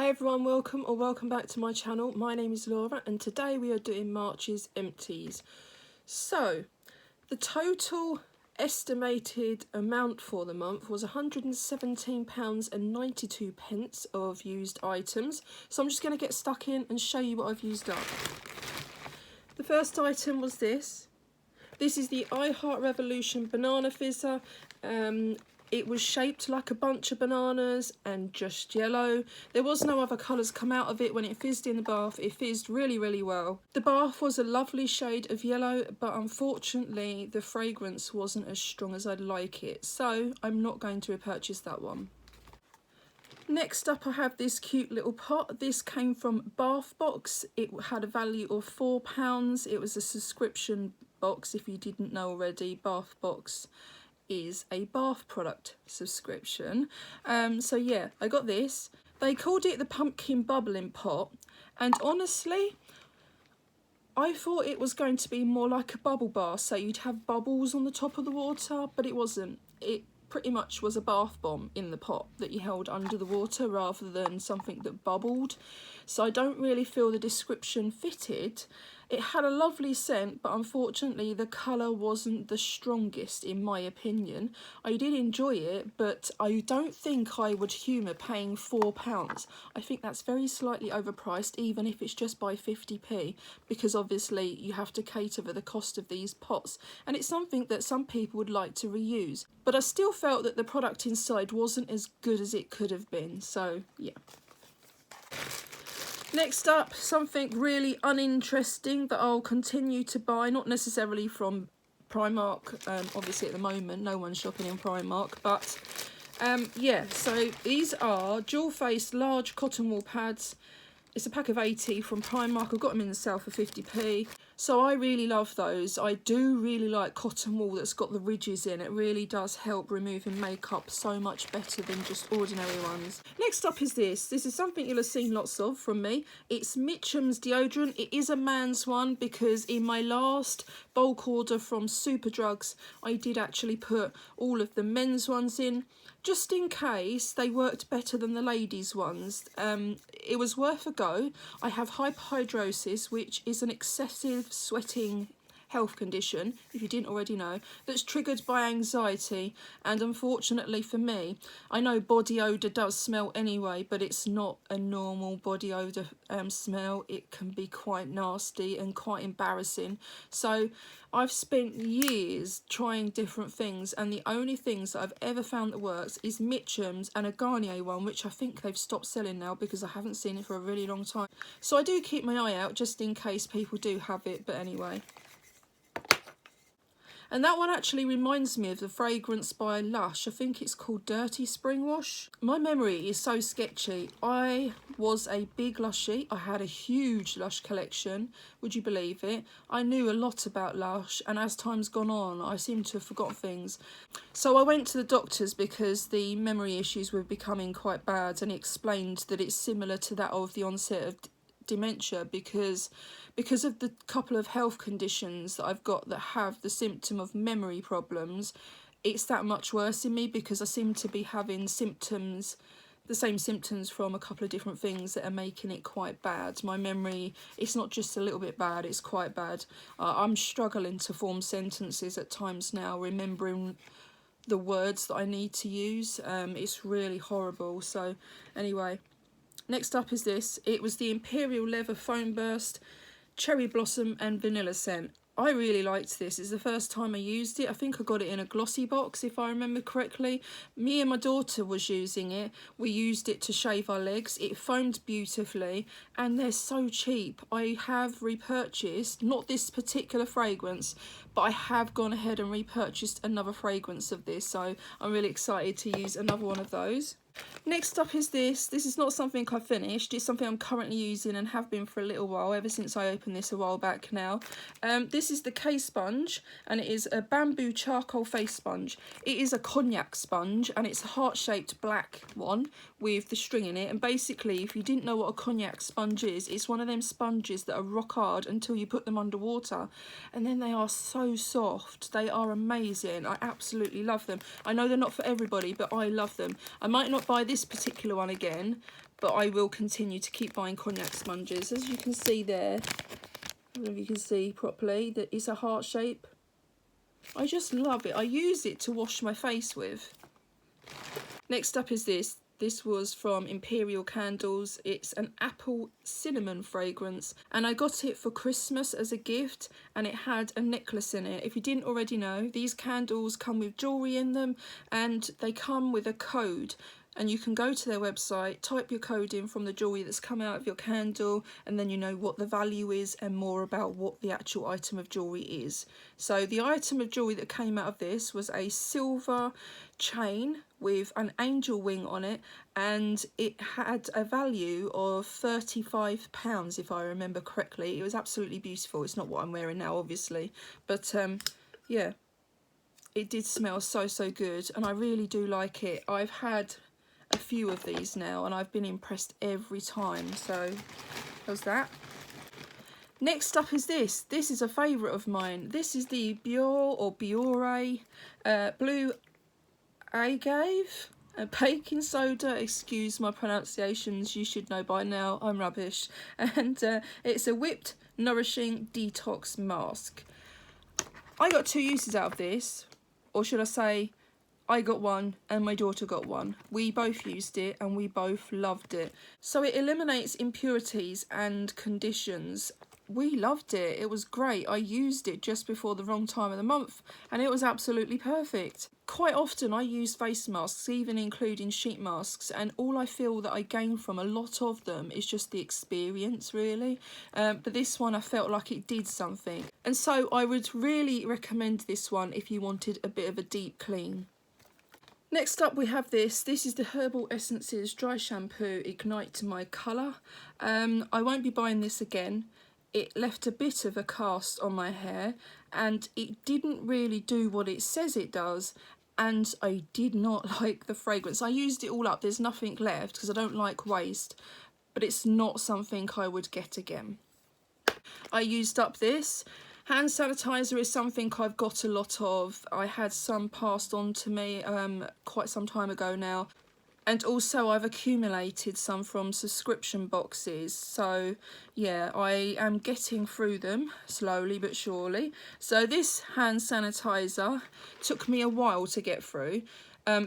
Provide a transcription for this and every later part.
Hi everyone, welcome back to my channel. My name is Laura and today we are doing March's Empties. So, the total estimated amount for the month was £117.92 of used items. So I'm just going to get stuck in and show you what I've used up. The first item was this. This is the I Heart Revolution Banana Fizzer. It was shaped like a bunch of bananas and just yellow. There was no other colours come out of it when it fizzed in the bath. It fizzed really well. The bath was a lovely shade of yellow, but unfortunately the fragrance wasn't as strong as I'd like it. So I'm not going to repurchase that one. Next up I have this cute little pot. This came from Bath Box. It had a value of £4. It was a subscription box if you didn't know already. Bath Box is a bath product subscription. So yeah, I got this. They called it the pumpkin bubbling pot, and honestly I thought it was going to be more like a bubble bath, so you'd have bubbles on the top of the water, but it wasn't. It pretty much was a bath bomb in the pot that you held under the water rather than something that bubbled. So I don't really feel the description fitted. It had a lovely scent, but unfortunately the colour wasn't the strongest in my opinion. I did enjoy it, but I don't think I would humour paying £4. I think that's very slightly overpriced, even if it's just by 50p, because obviously you have to cater for the cost of these pots, and it's something that some people would like to reuse. But I still felt that the product inside wasn't as good as it could have been, so yeah. Next up, something really uninteresting that I'll continue to buy, not necessarily from Primark, obviously at the moment no one's shopping in Primark, but yeah, so these are dual face large cotton wool pads. It's a pack of 80 from Primark. I've got them in the sale for 50p. So I really love those. I do really like cotton wool that's got the ridges in. It really does help removing makeup so much better than just ordinary ones. Next up is this. This is something you'll have seen lots of from me. It's Mitchum's deodorant. It is a man's one because in my last bulk order from Superdrugs, I did actually put all of the men's ones in, just in case they worked better than the ladies' ones. It was worth a go. I have hyperhidrosis, which is an excessive sweating health condition, if you didn't already know, that's triggered by anxiety, and unfortunately for me, I know body odour does smell anyway, but it's not a normal body odour smell. It can be quite nasty and quite embarrassing. So I've spent years trying different things, and the only things that I've ever found that works is Mitchum's and a Garnier one, which I think they've stopped selling now because I haven't seen it for a really long time. So I do keep my eye out just in case people do have it, but anyway. And that one actually reminds me of the fragrance by Lush. I think it's called Dirty Spring Wash. My memory is so sketchy. I was a big Lushie. I had a huge Lush collection. Would you believe it? I knew a lot about Lush, and as time's gone on, I seem to have forgotten things. So I went to the doctors because the memory issues were becoming quite bad, and he explained that it's similar to that of the onset of dementia because of the couple of health conditions that I've got that have the symptom of memory problems. It's that much worse in me because I seem to be having symptoms, the same symptoms from a couple of different things that are making it quite bad. My memory, it's not just a little bit bad, it's quite bad. I'm struggling to form sentences at times now, remembering the words that I need to use. It's really horrible. So anyway, next up is this. It was the Imperial Leather Foam Burst Cherry Blossom and Vanilla scent. I really liked this. It's the first time I used it. I think I got it in a glossy box if I remember correctly. Me and my daughter was using it. We used it to shave our legs. It foamed beautifully and they're so cheap. I have repurchased, not this particular fragrance, but I have gone ahead and repurchased another fragrance of this. So I'm really excited to use another one of those. Next up is this. This is not something I finished. It's something I'm currently using and have been for a little while, ever since I opened this a while back now. This is the K sponge, and it is a bamboo charcoal face sponge. It is a cognac sponge, and it's a heart-shaped black one with the string in it. And basically, if you didn't know what a cognac sponge is, it's one of them sponges that are rock hard until you put them underwater, and then they are so soft. They are amazing. I absolutely love them. I know they're not for everybody, but I love them. I might not buy this particular one again, but I will continue to keep buying cognac sponges. As you can see there, I don't know if you can see properly, that it's a heart shape. I just love it. I use it to wash my face with. Next up is this. This was from Imperial Candles. It's an apple cinnamon fragrance, and I got it for Christmas as a gift, and it had a necklace in it. If you didn't already know, these candles come with jewellery in them, and they come with a code. And you can go to their website, type your code in from the jewellery that's come out of your candle, and then you know what the value is and more about what the actual item of jewellery is. So the item of jewellery that came out of this was a silver chain with an angel wing on it, and it had a value of £35 if I remember correctly. It was absolutely beautiful. It's not what I'm wearing now, obviously, but yeah, it did smell so good, and I really do like it. I've had a few of these now and I've been impressed every time. So how's that? Next up is this. This is a favourite of mine. This is the Biore Blue Agave baking soda. Excuse my pronunciations, you should know by now, I'm rubbish. And it's a whipped nourishing detox mask. I got 2 uses out of this, or should I say I got one and my daughter got one. We both used it and we both loved it. So it eliminates impurities and conditions. We loved it. It was great. I used it just before the wrong time of the month and it was absolutely perfect. Quite often I use face masks, even including sheet masks, and all I feel that I gain from a lot of them is just the experience, really. But this one I felt like it did something. And so I would really recommend this one if you wanted a bit of a deep clean. Next up we have this. This is the Herbal Essences Dry Shampoo Ignite My Colour. I won't be buying this again. It left a bit of a cast on my hair and it didn't really do what it says it does, and I did not like the fragrance. I used it all up, there's nothing left because I don't like waste, but it's not something I would get again. I used up this. Hand sanitizer is something I've got a lot of. I had some passed on to me quite some time ago now. And also I've accumulated some from subscription boxes. So yeah, I am getting through them slowly but surely. So this hand sanitizer took me a while to get through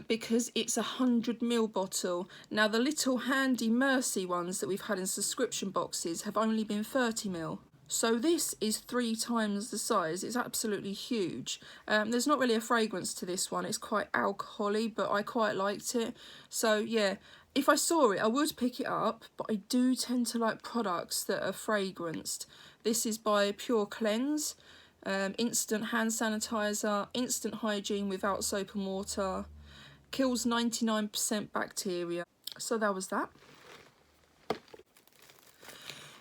because it's a 100ml bottle. Now the little handy Mercy ones that we've had in subscription boxes have only been 30ml. So this is 3 times the size. It's absolutely huge. There's not really a fragrance to this one. It's quite alcohol-y, but I quite liked it. So yeah, if I saw it, I would pick it up, but I do tend to like products that are fragranced. This is by Pure Cleanse. Instant hand sanitizer, instant hygiene without soap and water. Kills 99% bacteria. So that was that.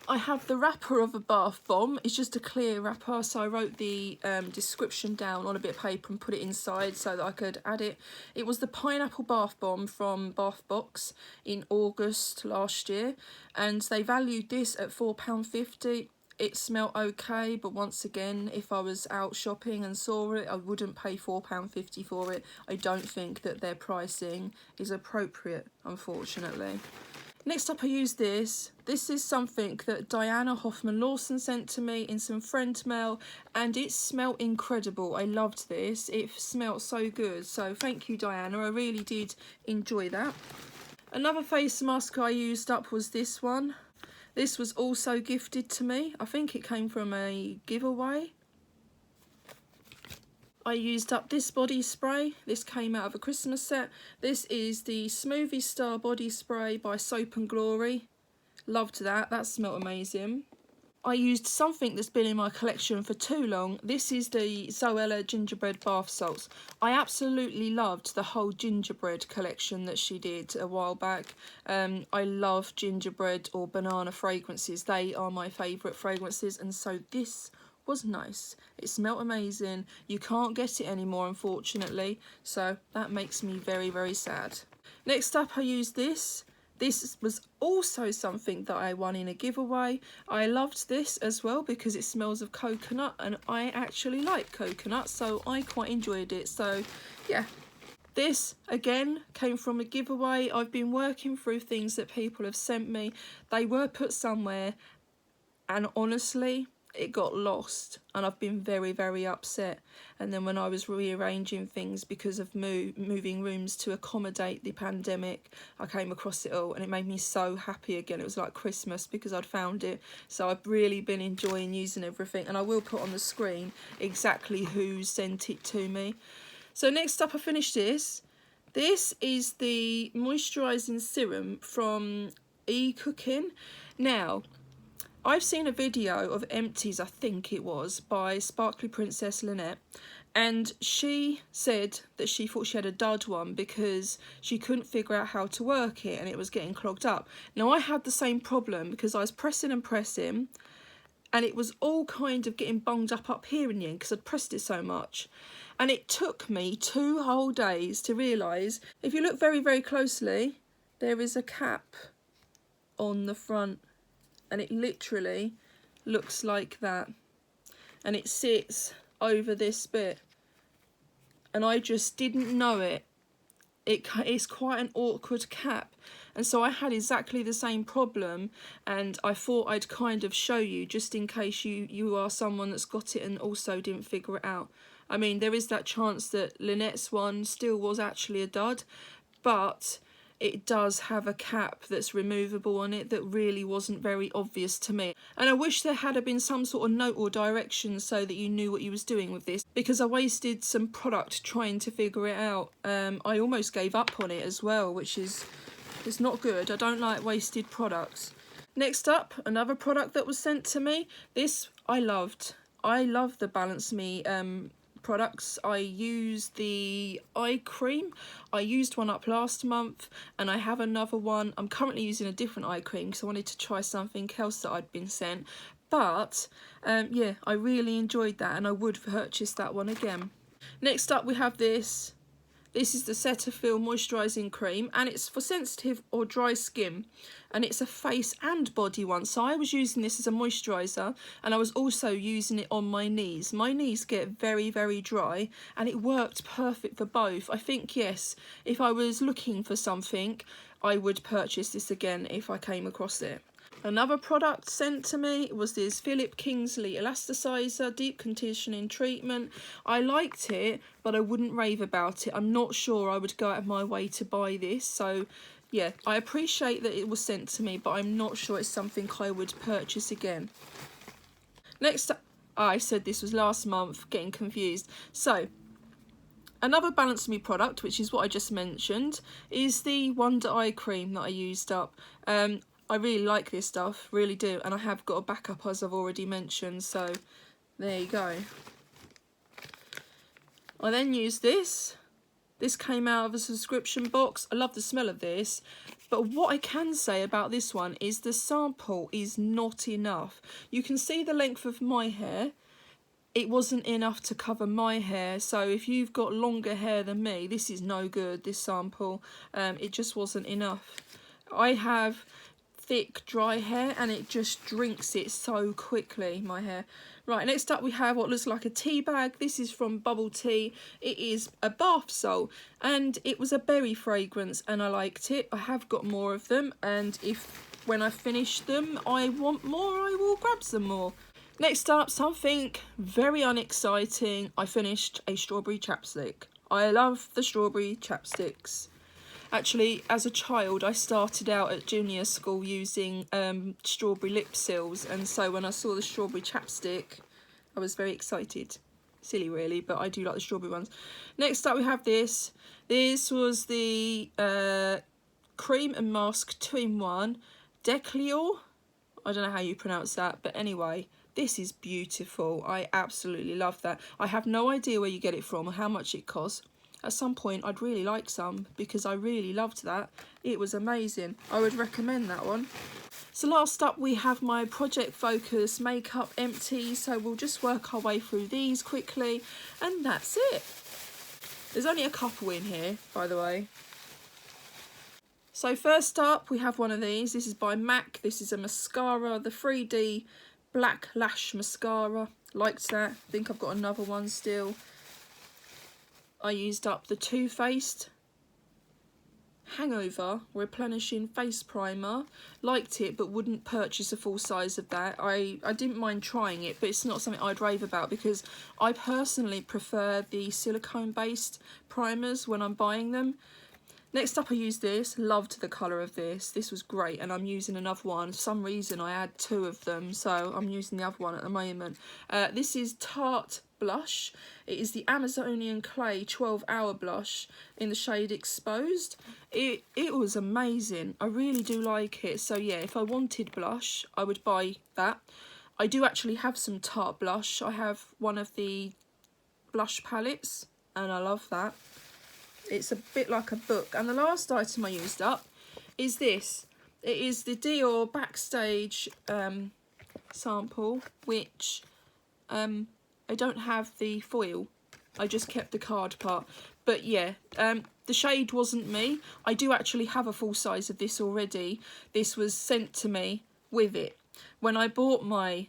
I have the wrapper of a bath bomb. It's just a clear wrapper, so I wrote the description down on a bit of paper and put it inside so that I could add it. It was the pineapple bath bomb from Bath Box in August last year, and they valued this at £4.50. It smelled okay, but once again, if I was out shopping and saw it, I wouldn't pay £4.50 for it. I don't think that their pricing is appropriate, unfortunately. Next up I use this. This is something that Diana Hoffman Lawson sent to me in some friend mail, and it smelled incredible. I loved this. It smelled so good. So thank you, Diana. I really did enjoy that. Another face mask I used up was this one. This was also gifted to me. I think it came from a giveaway. I used up this body spray. This came out of a Christmas set. This is the Smoothie Star body spray by Soap and Glory. Loved that. That smelled amazing. I used something that's been in my collection for too long. This is the Zoella Gingerbread bath salts. I absolutely loved the whole Gingerbread collection that she did a while back. I love gingerbread or banana fragrances. They are my favourite fragrances, and so this was nice. It smelled amazing. You can't get it anymore, unfortunately, so that makes me very sad. Next up I used this. This was also something that I won in a giveaway. I loved this as well because it smells of coconut, and I actually like coconut, so I quite enjoyed it. So yeah. This, again, came from a giveaway. I've been working through things that people have sent me. They were put somewhere, and honestly, it got lost, and I've been very, very upset. And then when I was rearranging things because of moving rooms to accommodate the pandemic, I came across it all, and it made me so happy again. It was like Christmas because I'd found it. So I've really been enjoying using everything, and I will put on the screen exactly who sent it to me. So next up, I finished this. This is the moisturising serum from Cooking. Now, I've seen a video of Empties, I think it was, by Sparkly Princess Lynette, and she said that she thought she had a dud one because she couldn't figure out how to work it and it was getting clogged up. Now, I had the same problem because I was pressing and pressing, and it was all kind of getting bunged up here in the end because I'd pressed it so much. And it took me 2 whole days to realise, if you look very, very closely, there is a cap on the front, and it literally looks like that. And it sits over this bit. And I just didn't know it. It's quite an awkward cap. And so I had exactly the same problem, and I thought I'd kind of show you just in case you are someone that's got it and also didn't figure it out. I mean, there is that chance that Lynette's one still was actually a dud, but it does have a cap that's removable on it that really wasn't very obvious to me. And I wish there had been some sort of note or direction so that you knew what you was doing with this, because I wasted some product trying to figure it out. I almost gave up on it as well, which is not good. I don't like wasted products. Next up, another product that was sent to me. This I loved. I love the Balance Me products. I use the eye cream. I used one up last month, and I have another one. I'm currently using a different eye cream because I wanted to try something else that I'd been sent. But yeah, I really enjoyed that, and I would purchase that one again. Next up, we have this. This is the Cetaphil Moisturising Cream, and it's for sensitive or dry skin, and it's a face and body one. So I was using this as a moisturiser, and I was also using it on my knees. My knees get very, very dry, and it worked perfect for both. I think, yes, if I was looking for something, I would purchase this again if I came across it. Another product sent to me was this Philip Kingsley Elasticizer Deep Conditioning Treatment. I liked it, but I wouldn't rave about it. I'm not sure I would go out of my way to buy this. So, yeah, I appreciate that it was sent to me, but I'm not sure it's something I would purchase again. Next up, I said this was last month, getting confused. So, another Balance Me product, which is what I just mentioned, is the Wonder Eye Cream that I used up. I really like this stuff, really do, and I have got a backup as I've already mentioned, so there you go. I then used this. This came out of a subscription box. I love the smell of this, but what I can say about this one is the sample is not enough. You can see the length of my hair. It wasn't enough to cover my hair, so if you've got longer hair than me, this is no good, this sample. It just wasn't enough. I have thick dry hair, and it just drinks it so quickly, my hair. Right, next up we have what looks like a tea bag. This is from Bubble Tea. It is a bath salt, and it was a berry fragrance, and I liked it. I have got more of them, and if when I finish them I want more, I will grab some more. Next up, something very unexciting. I finished a strawberry chapstick. I love the strawberry chapsticks. Actually, as a child, I started out at junior school using strawberry lip seals, and so when I saw the strawberry chapstick, I was very excited. Silly, really, but I do like the strawberry ones. Next up, we have this. This was the Cream and Mask 2-in-1 Declior. I don't know how you pronounce that, but anyway, this is beautiful. I absolutely love that. I have no idea where you get it from or how much it costs. At some point, I'd really like some because I really loved that. It was amazing. I would recommend that one. So last up, we have my Project Focus Makeup Empties. So we'll just work our way through these quickly, and that's it. There's only a couple in here, by the way. So first up, we have one of these. This is by MAC. This is a mascara, the 3D Black Lash Mascara. Liked that. I think I've got another one still. I used up the Too Faced Hangover Replenishing Face Primer. Liked it, but wouldn't purchase a full size of that. I didn't mind trying it, but it's not something I'd rave about because I personally prefer the silicone based primers when I'm buying them. Next up I used this, loved the colour of this. This was great, and I'm using another one. For some reason I had 2 of them, so I'm using the other one at the moment. This is Tarte Blush. It is the Amazonian Clay 12-hour blush in the shade Exposed. It was amazing. I really do like it. So yeah, if I wanted blush, I would buy that. I do actually have some Tarte blush. I have one of the blush palettes, and I love that. It's a bit like a book. And the last item I used up is this. It is the Dior Backstage sample, which I don't have the foil. I just kept the card part. But yeah, the shade wasn't me. I do actually have a full size of this already. This was sent to me with it. When I bought my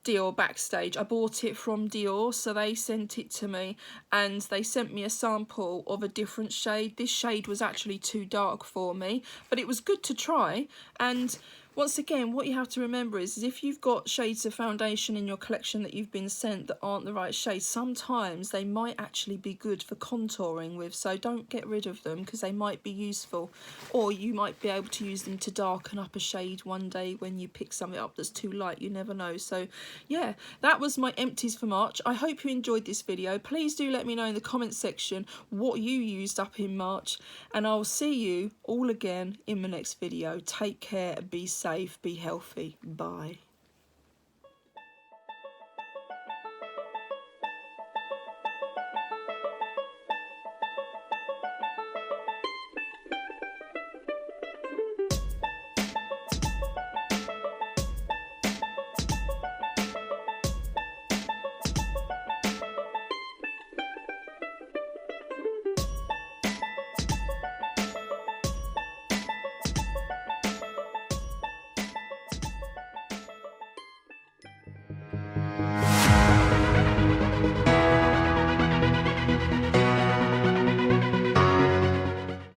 Dior Backstage, I bought it from Dior, so they sent it to me, and they sent me a sample of a different shade. This shade was actually too dark for me, but it was good to try. And once again, what you have to remember is if you've got shades of foundation in your collection that you've been sent that aren't the right shade, sometimes they might actually be good for contouring with, so don't get rid of them because they might be useful, or you might be able to use them to darken up a shade one day when you pick something up that's too light. You never know. So yeah, that was my empties for March. I hope you enjoyed this video. Please do let me know in the comments section what you used up in March, and I'll see you all again in my next video. Take care, be safe, be healthy. Bye.